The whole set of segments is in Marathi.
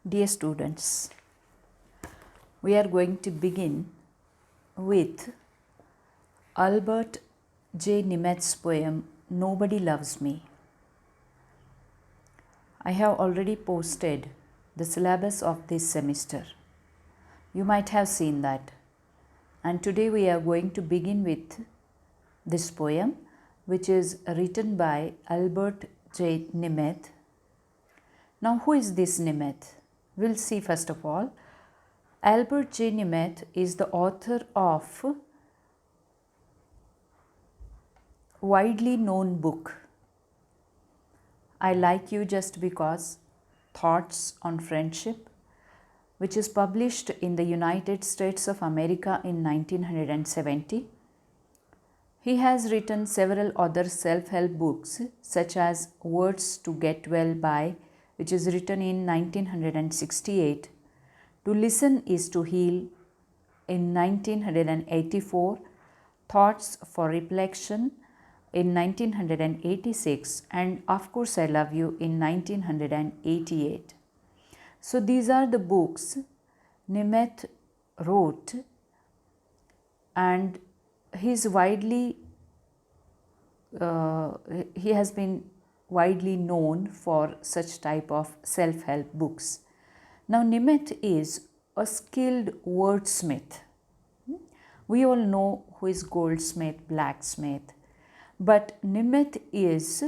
Dear students, we are going to begin with Albert J. Nimet's poem Nobody Loves Me. I have already posted the syllabus of this semester. You might have seen that. And today we are going to begin with this poem, which is written by Albert J. Nimet. Now, who is this Nimet? We'll see first of all. Albert J. Nimet is the author of widely known book I Like You Just Because, Thoughts on Friendship, which is published in the United States of America in 1970. He has written several other self-help books such as Words to Get Well By, which is written in 1968, To Listen is to Heal in 1984, Thoughts for Reflection in 1986, and Of Course I Love You in 1988. So these are the books Nimet wrote, and he has been widely known for such type of self-help books. Now Nimet is a skilled wordsmith. We all know who is goldsmith, blacksmith, but Nimet is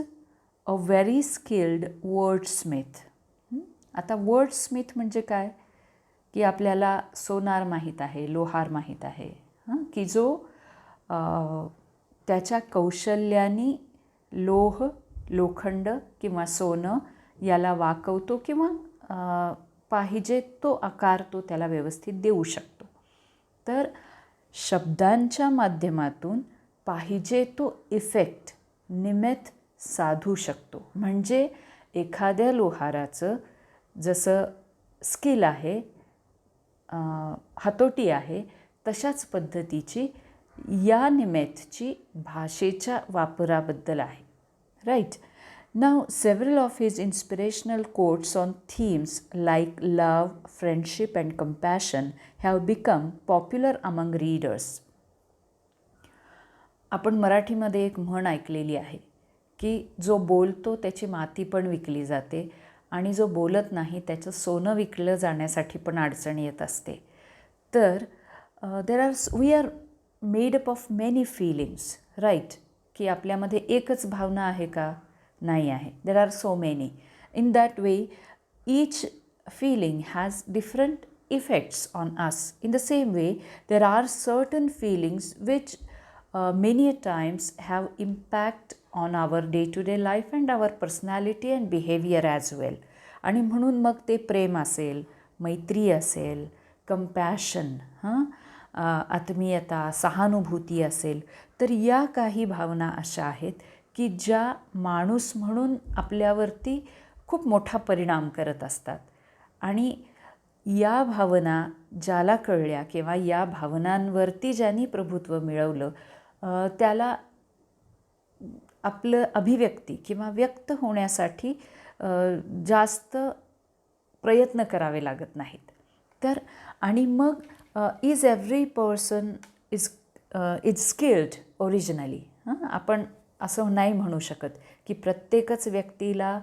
a very skilled wordsmith. आता वर्डस्मिथ म्हणजे काय की आपल्याला सोनार माहीत आहे, लोहार माहीत आहे, की जो त्याच्या कौशल्याने लोह, लोखंड किंवा सोनं याला वाकवतो किंवा पाहिजे तो आकार तो त्याला व्यवस्थित देऊ शकतो. तर शब्दांच्या माध्यमातून पाहिजे तो इफेक्ट निमेत साधू शकतो. म्हणजे एखाद्या लोहाराचं जसं स्किल आहे, हातोटी आहे, तशाच पद्धतीची या निमेतची भाषेच्या वापराबद्दल आहे. Right. Now, several of his inspirational quotes on themes like love, friendship and compassion have become popular among readers. आपण मराठीमध्ये एक म्हण ऐकलेली आहे की जो बोलतो त्याची माती पण विकली जाते आणि जो बोलत नाही त्याचं सोनं विकलं जाण्यासाठी पण अडचण येत असते. तर we are made up of many feelings, right, की आपल्यामध्ये एकच भावना आहे का? नाही आहे. There are so many. In that way each feeling has different effects on us. In the same way, there are certain feelings which many times have impact on our day-to-day life and our personality and behavior as well. आणि म्हणून मग ते प्रेम असेल, मैत्री असेल, कंपॅशन, आत्मीयता, सहानुभूती असेल, तर या काही भावना अशा आहेत की ज्या माणूस म्हणून आपल्यावरती खूप मोठा परिणाम करत असतात. आणि या भावना ज्याला कळल्या किंवा या भावनांवरती ज्यांनी प्रभुत्व मिळवलं त्याला आपलं अभिव्यक्ती किंवा व्यक्त होण्यासाठी जास्त प्रयत्न करावे लागत नाहीत. तर आणि मग is every person is skilled originally. आपण असं नाही म्हणू शकत की प्रत्येकच व्यक्तीला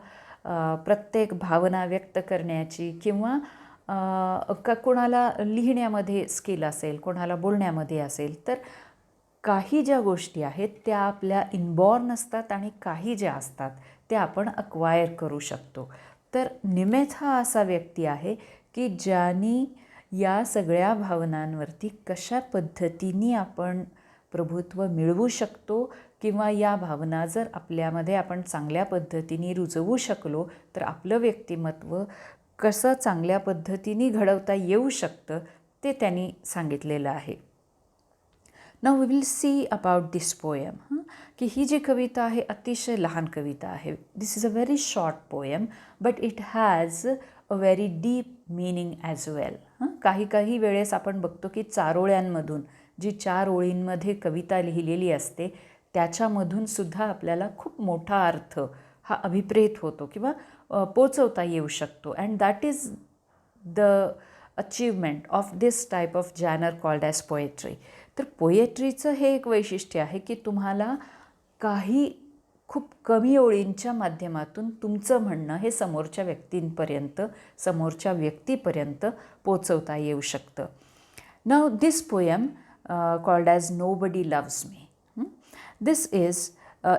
प्रत्येक भावना व्यक्त करण्याची किंवा कोणाला लिहिण्यामध्ये स्किल असेल, कोणाला बोलण्यामध्ये असेल. तर काही ज्या गोष्टी आहेत त्या आपल्या इनबॉर्न असतात आणि काही ज्या असतात त्या आपण अक्वायर करू शकतो. तर निमेत हा असा व्यक्ती आहे की ज्यांनी या सगळ्या भावनांवरती कशा पद्धतीने आपण प्रभुत्व मिळवू शकतो किंवा या भावना जर आपल्यामध्ये आपण चांगल्या पद्धतीने रुजवू शकलो तर आपलं व्यक्तिमत्व कसं चांगल्या पद्धतीने घडवता येऊ शकतं ते त्यांनी सांगितलेलं आहे. Now we will see about this poem. की ही जी कविता आहे अतिशय लहान कविता आहे. This is a very short poem but it has a very deep meaning as well. काही वेळेस आपण बघतो की चारोळ्यांमधून जी 4 ओळींमध्ये कविता लिहिलेली असते त्याच्यामधून सुद्धा आपल्याला खूप मोठा अर्थ हा अभिप्रेत होतो किंवा पोचवता येऊ शकतो. And that is the achievement of this type of genre called as poetry. तर पोएट्रीचं हे एक वैशिष्ट्य आहे की तुम्हाला काही खूप कमी ओळींच्या माध्यमातून तुमचं म्हणणं हे समोरच्या व्यक्तींपर्यंत, समोरच्या व्यक्तीपर्यंत पोचवता येऊ शकतं. Now this poem called as Nobody Loves Me. This is,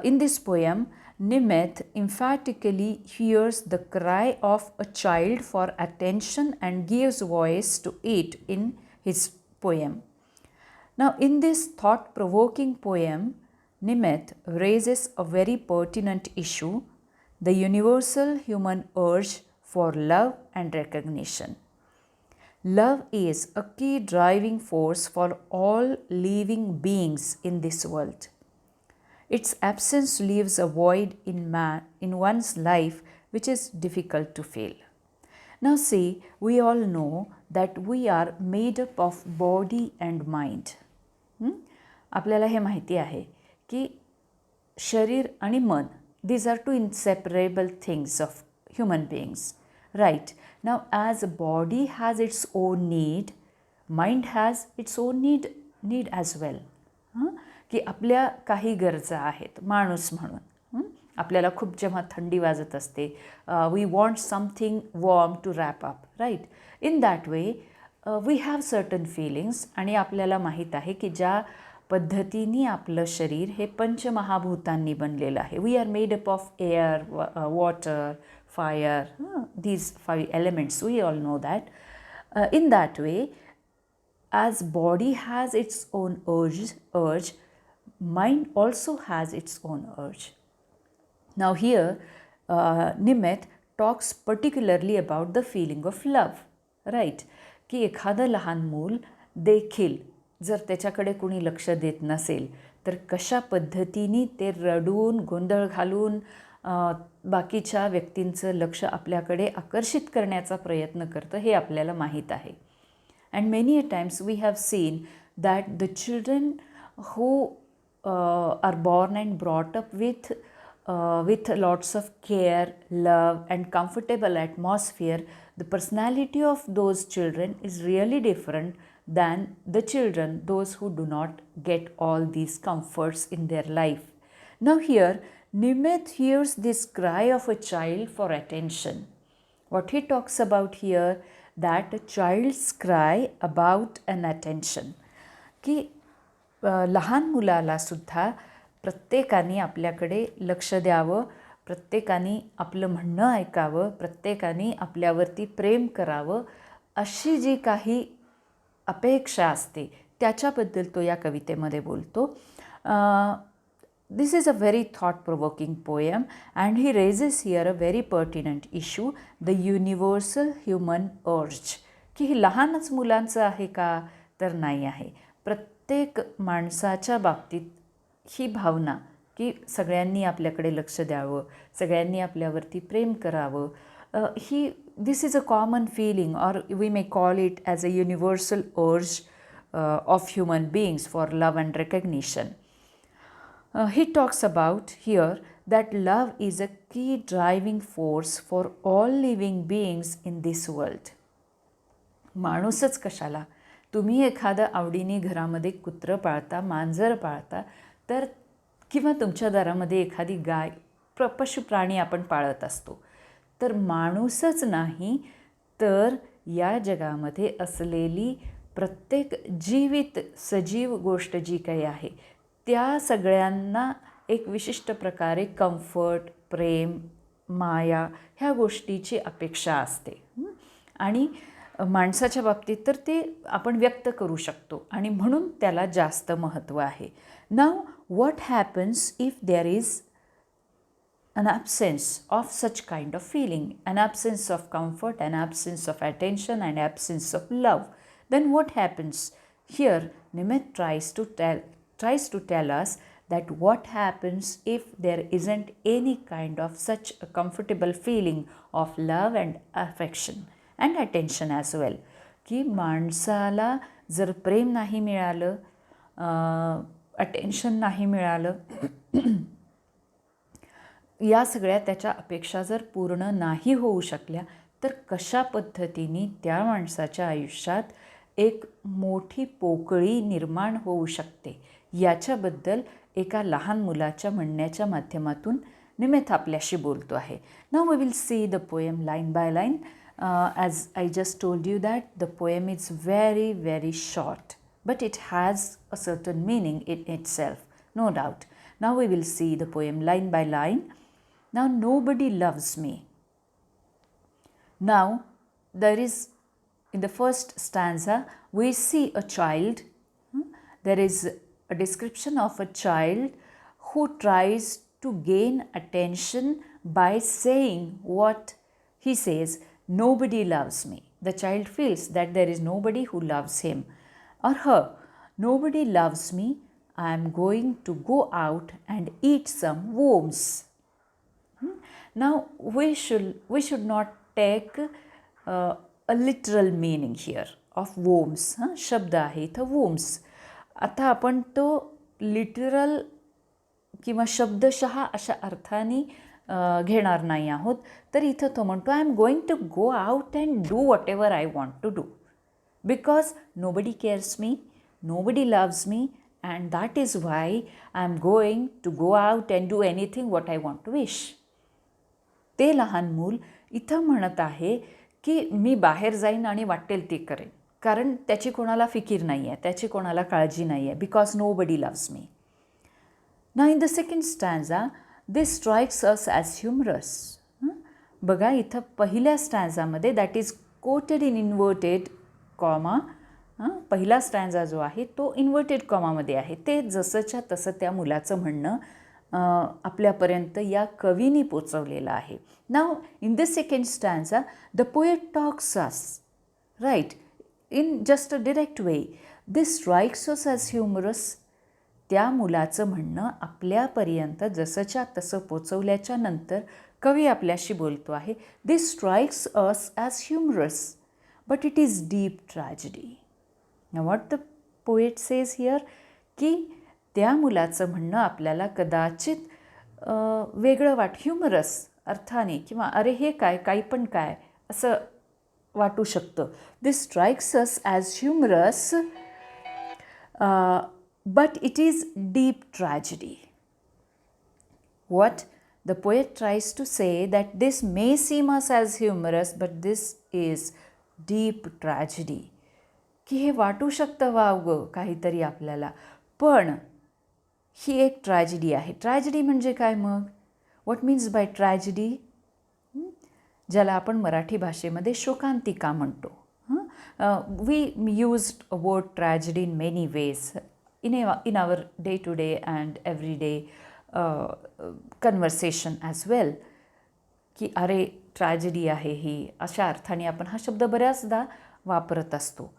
in this poem, Nimeth emphatically hears the cry of a child for attention and gives voice to it in his poem. Now, in this thought-provoking poem, Nimeth raises a very pertinent issue, the universal human urge for love and recognition. Love is a key driving force for all living beings in this world. Its absence leaves a void in one's life which is difficult to fill. Now see, we all know that we are made up of body and mind. आपल्याला हे माहिती आहे की शरीर आणि मन, these are two inseparable things of human beings. Right. Now, as a body has its own need, mind has its own need as well. की आपल्या काही गरजा आहेत माणूस म्हणून. आपल्याला खूप जेव्हा थंडी वाजत असते, we want something warm to wrap up, right. In that way we have certain feelings. आणि आपल्याला माहीत आहे की ज्या पद्धतीने आपलं शरीर हे पंचमहाभूतांनी बनलेलं आहे. We are made up of air, water, fire, these 5 elements, we all know that. In that way, as body has its own urge, mind also has its own urge. Now here, Nimeth talks particularly about the feeling of love, right? की एखादं लहान मूल देखील जर त्याच्याकडे कुणी लक्ष देत नसेल तर कशा पद्धतीने ते रडून, गोंधळ घालून बाकीच्या व्यक्तींचं लक्ष आपल्याकडे आकर्षित करण्याचा प्रयत्न करतं हे आपल्याला माहीत आहे. And many a times we have seen that the children who are born and brought up with lots of care, love and comfortable atmosphere, the personality of those children is really different than the children, those who do not get all these comforts in their life. Now here, Nimeth hears this cry of a child for attention. What he talks about here, that a child's cry about an attention. की लहान मुलाला सुद्धा प्रत्येकाने आपल्याकडे लक्ष द्यावं, प्रत्येकाने आपलं म्हणणं ऐकावं, प्रत्येकाने आपल्यावरती प्रेम करावं, अशी जी काही अपेक्षा असते त्याच्याबद्दल तो या कवितेमध्ये बोलतो. This is a very thought-provoking poem and he raises here a very pertinent issue, the universal human urge. की हे लहानच मुलांचं आहे का? तर नाही आहे. प्रत्येक माणसाच्या बाबतीत ही भावना की सगळ्यांनी आपल्याकडे लक्ष द्यावं, सगळ्यांनी आपल्यावरती प्रेम करावं, this is a common feeling, or we may call it as a universal urge of human beings for love and recognition. He talks about here that love is a key driving force for all living beings in this world. माणूसच कशाला, तुम्ही एखादं आवडीने घरामध्ये कुत्रं पाळता, मांजर पाळता, तर किंवा तुमच्या दारामध्ये एखादी गाय, पशुप्राणी आपण पाळत असतो, तर माणूसच नाही तर या जगामध्ये असलेली प्रत्येक जीवित सजीव गोष्ट जी काही आहे त्या सगळ्यांना एक विशिष्ट प्रकारे कम्फर्ट, प्रेम, माया ह्या गोष्टीची अपेक्षा असते. आणि माणसाच्या बाबतीत तर ते आपण व्यक्त करू शकतो आणि म्हणून त्याला जास्त महत्त्व आहे. Now what happens if there is an absence of such kind of feeling, an absence of comfort, an absence of attention, and absence of love, then what happens? Here Nimeth tries to tell us that what happens if there isn't any kind of such a comfortable feeling of love and affection and attention as well. की माणसाला जर प्रेम नाही मिळालं, अटेन्शन नाही मिळालं, या सगळ्या त्याच्या अपेक्षा जर पूर्ण नाही होऊ शकल्या, तर कशा पद्धतीने त्या माणसाच्या आयुष्यात एक मोठी पोकळी निर्माण होऊ शकते याच्याबद्दल एका लहान मुलाच्या म्हणण्याच्या माध्यमातून निमित्त आपल्याशी बोलतो आहे. Now we will see the poem line by line. As I just told you that the poem is very very short, but it has a certain meaning in itself, no doubt. Now we will see the poem line by line. Now, nobody loves me. Now, there is, in the first stanza, we see a child. There is a description of a child who tries to gain attention by saying what he says, nobody loves me. The child feels that there is nobody who loves him or her. Nobody loves me. I am going to go out and eat some worms. Now we should not take a literal meaning here of worms. शब्द आहे इथं worms. आता आपण तो लिटरल किंवा शब्दशः अशा अर्थाने घेणार नाही आहोत. तर इथं तो म्हणतो I am going to go out and do whatever I want to do. Because nobody cares me, nobody loves me, and that is why I am going to go out and do anything what I want to wish. ते लहान मूल इथं म्हणत आहे की मी बाहेर जाईन आणि वाटेल ते करेन, कारण त्याची कोणाला फिकीर नाही आहे, त्याची कोणाला काळजी नाही आहे. Because nobody loves me. Now in the second stanza this strikes us as humorous. बघा इथं पहिल्या स्टॅन्झामध्ये that is quoted in inverted comma. पहिला स्टॅन्झा जो आहे तो इन्व्हर्टेड कॉमामध्ये आहे. ते जसंच्या तसं त्या मुलाचं म्हणणं आपल्यापर्यंत या कवीने पोचवलेलं आहे. Now in the second stanza the poet talks us right in just a direct way. This strikes us as humorous. त्या मुलाचं म्हणणं आपल्यापर्यंत जसंच्या तसं पोचवल्याच्या नंतर कवी आपल्याशी बोलतो आहे. This strikes us as humorous but it is deep tragedy. Now what the poet says here की त्या मुलाचं म्हणणं आपल्याला कदाचित वेगळं ह्युमरस अर्थाने किंवा अरे हे काय काही पण काय असं वाटू शकतं. This strikes us as humorous but it is deep tragedy. What the poet tries to say that this may seem us as humorous but this is deep tragedy. की हे वाटू शकतं वावगं काहीतरी आपल्याला, पण ही एक ट्रॅजेडी आहे. ट्रॅजेडी म्हणजे काय मग? What means by tragedy? ज्याला आपण मराठी भाषेमध्ये शोकांतिका म्हणतो. We used a word tragedy in many ways in our day to day and every day conversation as well. की अरे ट्रॅजेडी आहे ही, अशा अर्थाने आपण हा शब्द बऱ्याचदा वापरत असतो.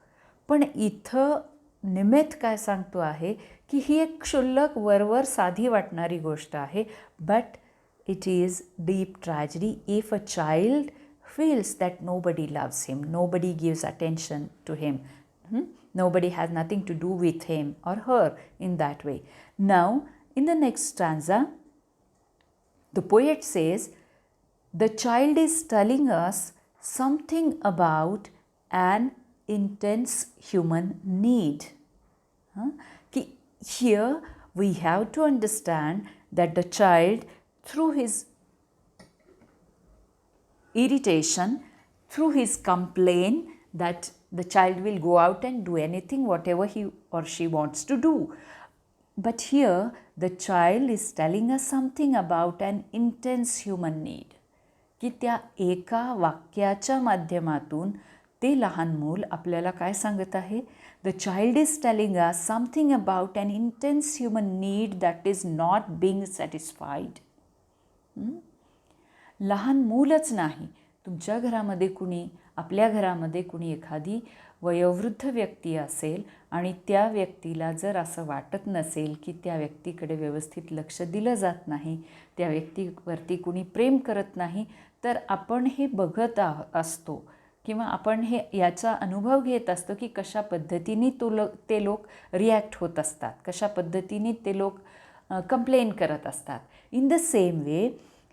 पण इथं निमित्त काय सांगतो आहे की ही एक क्षुल्लक वरवर साधी वाटणारी गोष्ट आहे. But it is deep tragedy if a child feels that nobody loves him, nobody gives attention to him, nobody has nothing to do with him or her in that way. Now, in the next stanza, the poet says, the child is telling us something about an intense human need. Here we have to understand that the child, through his irritation, through his complaint that the child will go out and do anything whatever he or she wants to do. But here the child is telling us something about an intense human need. की त्या एका वाक्याच्या माध्यमातून ते लहान मूल आपल्याला काय सांगत आहे? The child is telling us something about an intense human need that is not being satisfied. लहान मूलच नाही, तुमच्या घरामध्ये कुणी, आपल्या घरामध्ये कुणी एखादी वयोवृद्ध व्यक्ती असेल आणि त्या व्यक्तीला जर असं वाटत नसेल की त्या व्यक्तीकडे व्यवस्थित लक्ष दिलं जात नाही, त्या व्यक्तीवरती कुणी प्रेम करत नाही, तर आपण हे बघत असतो किंवा आपण हे याचा अनुभव घेत असतो की कशा पद्धतीने ते लोक रिॲक्ट होत असतात, कशा पद्धतीने ते लोक कंप्लेन करत असतात. In the same way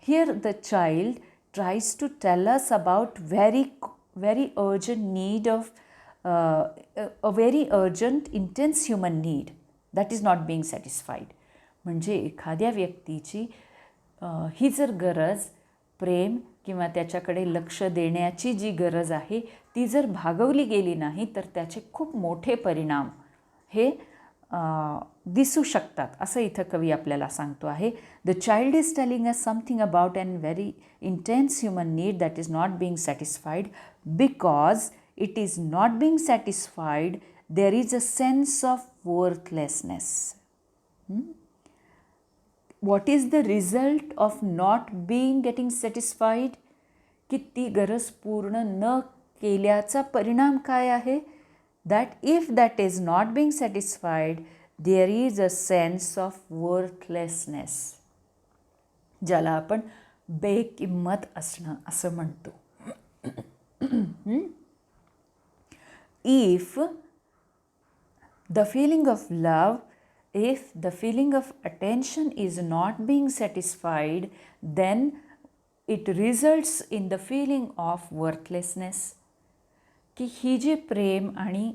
here the child tries to tell us about very urgent need of a very urgent intense human need that is not being satisfied. म्हणजे एखाद्या व्यक्तीची ही जर गरज प्रेम किंवा त्याच्याकडे लक्ष देण्याची जी गरज आहे ती जर भागवली गेली नाही तर त्याचे खूप मोठे परिणाम हे दिसू शकतात असं इथं कवी आपल्याला सांगतो आहे. The child is telling us something about an very intense human need that is not being satisfied because it is not being satisfied there is a sense of worthlessness. What is the result of not being getting satisfied? की ती गरज पूर्ण न केल्याचा परिणाम काय आहे? That if that is not being satisfied, there is a sense of worthlessness, ज्याला आपण बेकिंमत असणं असं म्हणतो. If the feeling of love, if the feeling of attention is not being satisfied, then it results in the feeling of worthlessness. की ही जी प्रेम आणि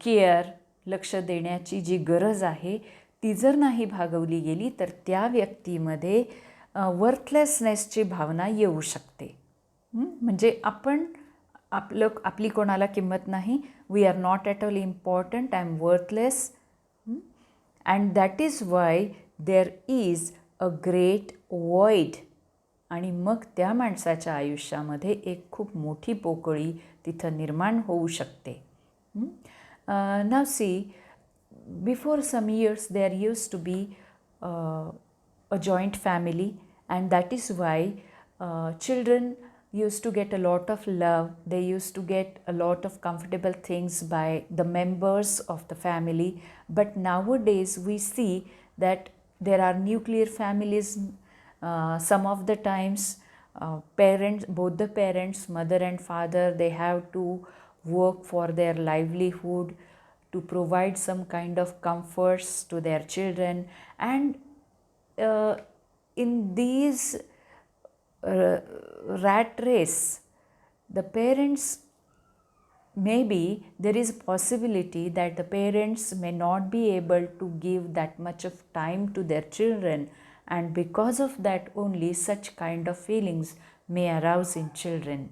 केअर लक्ष देण्याची जी गरज आहे ती जर नाही भागवली गेली तर त्या व्यक्तीमध्ये वर्थलेसनेसची भावना येऊ शकते. म्हणजे आपली कोणाला किंमत नाही. We are not at all important, I am worthless. And that is why there is a great void. आणि मग त्या माणसाच्या आयुष्यामध्ये एक खूप मोठी पोकळी तिथं निर्माण होऊ शकते. Now see, before some years there use to be a joint family and that is why children used to get a lot of love. They used to get a lot of comfortable things by the members of the family. But nowadays we see that there are nuclear families. Some of the times parents, both the parents, mother and father, they have to work for their livelihood to provide some kind of comforts to their children. And in these rat race, the parents, maybe there is a possibility that the parents may not be able to give that much of time to their children, and because of that only such kind of feelings may arouse in children.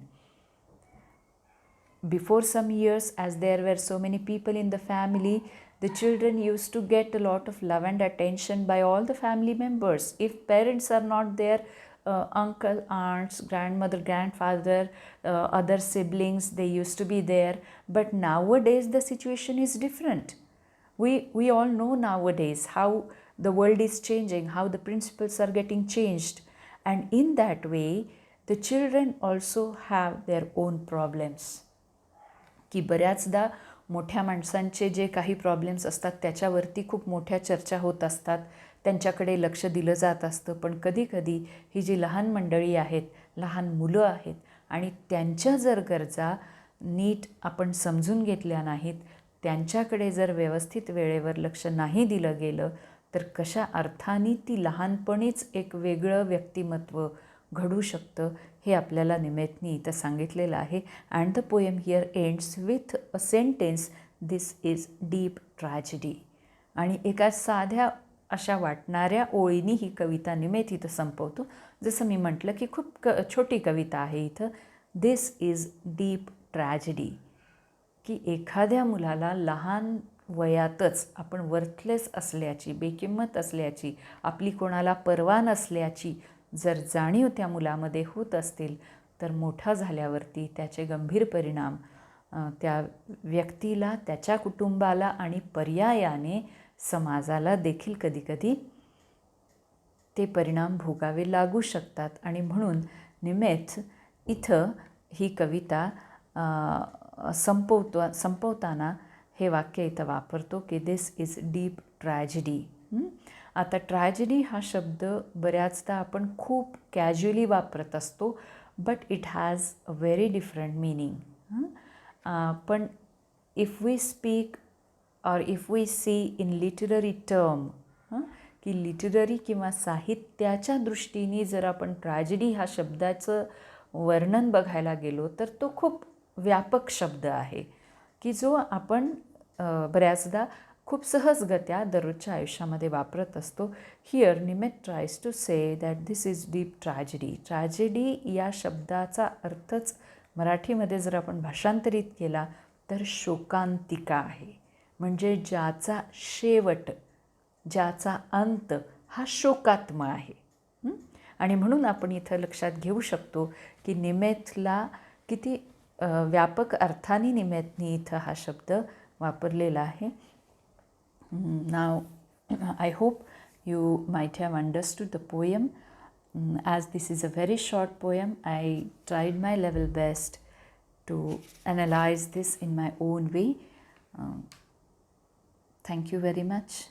Before some years, as there were so many people in the family, the children used to get a lot of love and attention by all the family members. If parents are not there, uncle, aunts, grandmother, grandfather, other siblings, they used to be there. But nowadays the situation is different. We all know nowadays how the world is changing, how the principles are getting changed, and in that way the children also have their own problems. की बऱ्याचदा मोठ्या माणसांचे जे काही प्रॉब्लेम्स असतात त्याच्यावरती खूप मोठ्या चर्चा होत असतात, त्यांच्याकडे लक्ष दिलं जात असतं. पण कधीकधी ही जी लहान मंडळी आहेत, लहान मुलं आहेत, आणि त्यांच्या जर गरजा नीट आपण समजून घेतल्या नाहीत, त्यांच्याकडे जर व्यवस्थित वेळेवर लक्ष नाही दिलं गेलं तर कशा अर्थाने ती लहानपणीच एक वेगळं व्यक्तिमत्व घडू शकतं हे आपल्याला निमेतनी इथं सांगितलेलं आहे. And the poem here ends with a sentence, this is deep tragedy. आणि एका साध्या अशा वाटणाऱ्या ओळीनी ही कविता निमेत इथं संपवतो. जसं मी म्हटलं की खूप छोटी कविता आहे इथं. दिस इज डीप ट्रॅजेडी. की एखाद्या मुलाला लहान वयातच आपण वर्थलेस असल्याची, बेकिंमत असल्याची, आपली कोणाला पर्वा नसल्याची जर जाणीव त्या मुलामध्ये होत असतील तर मोठा झाल्यावरती त्याचे गंभीर परिणाम त्या व्यक्तीला, त्याच्या कुटुंबाला आणि पर्यायाने समाजाला देखील कधीकधी ते परिणाम भोगावे लागू शकतात. आणि म्हणून निमेथ इथं ही कविता संपवताना हे वाक्य इथं वापरतो की दिस इज डीप ट्रॅजेडी. आता ट्रॅजेडी हा शब्द बऱ्याचदा आपण खूप कॅज्युअली वापरत असतो, but it has a very different meaning. पण if we speak or if we see in literary term, की लिटररी किंवा साहित्याच्या दृष्टीने जर आपण ट्रॅजेडी हा शब्दाचं वर्णन बघायला गेलो तर तो खूप व्यापक शब्द आहे की जो आपण बऱ्याचदा खूप सहजगत्या दररोजच्या आयुष्यामध्ये वापरत असतो. हिअर निमेट tries to say that this is deep tragedy. Tragedy या शब्दाचा अर्थच मराठीमध्ये जर आपण भाषांतरित केला तर शोकांतिका आहे, म्हणजे ज्याचा शेवट, ज्याचा अंत हा शोकात्म आहे. आणि म्हणून आपण इथं लक्षात घेऊ शकतो की निमेथला किती व्यापक अर्थाने निमेथनी इथं हा शब्द वापरलेला आहे. Now, I hope you might have understood the poem. As this is a very short poem, I tried my level best to analyze this in my own way. Thank you very much.